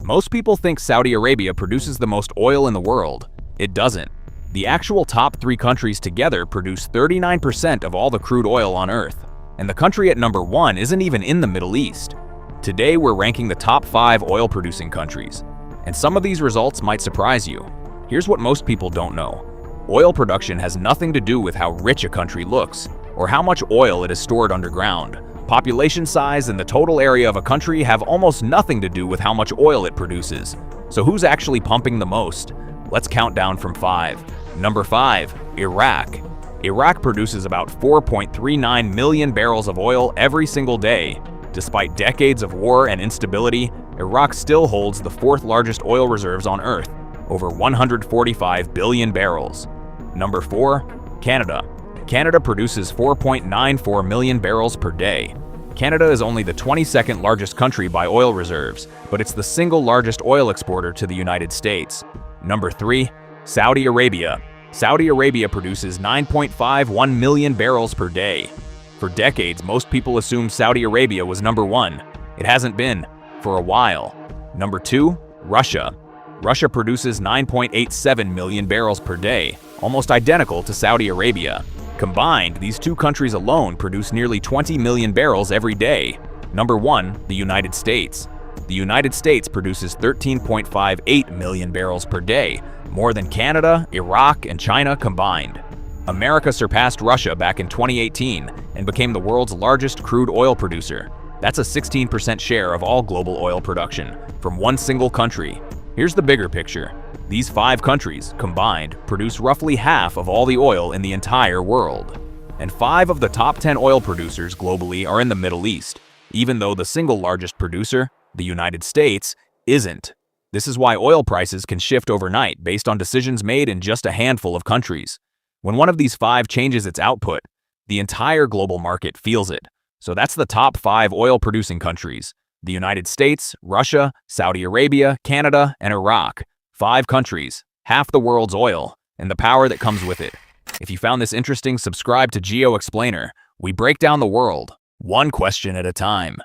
Most people think Saudi Arabia produces the most oil in the world. It doesn't. The actual top 3 countries together produce 39% of all the crude oil on Earth, and the country at number 1 isn't even in the Middle East. Today we're ranking the top 5 oil-producing countries, and some of these results might surprise you. Here's what most people don't know. Oil production has nothing to do with how rich a country looks, or how much oil it is stored underground. Population size and the total area of a country have almost nothing to do with how much oil it produces. So who's actually pumping the most? Let's count down from 5. Number 5, Iraq. Iraq produces about 4.39 million barrels of oil every single day. Despite decades of war and instability, Iraq still holds the 4th largest oil reserves on Earth, over 145 billion barrels. Number 4, Canada. Canada produces 4.94 million barrels per day. Canada is only the 22nd largest country by oil reserves, but it's the single largest oil exporter to the United States. Number 3, Saudi Arabia. Saudi Arabia produces 9.51 million barrels per day. For decades, most people assumed Saudi Arabia was number 1. It hasn't been, for a while. Number 2, Russia. Russia produces 9.87 million barrels per day, almost identical to Saudi Arabia. Combined, these 2 countries alone produce nearly 20 million barrels every day. Number 1, the United States. The United States produces 13.58 million barrels per day, more than Canada, Iraq, and China combined. America surpassed Russia back in 2018 and became the world's largest crude oil producer. That's a 16% share of all global oil production, from one single country. Here's the bigger picture. These 5 countries, combined, produce roughly half of all the oil in the entire world. And 5 of the top 10 oil producers globally are in the Middle East, even though the single largest producer, the United States, isn't. This is why oil prices can shift overnight based on decisions made in just a handful of countries. When one of these 5 changes its output, the entire global market feels it. So that's the top 5 oil-producing countries: the United States, Russia, Saudi Arabia, Canada, and Iraq. 5 countries, half the world's oil, and the power that comes with it. If you found this interesting, subscribe to Geo Explainer. We break down the world, one question at a time.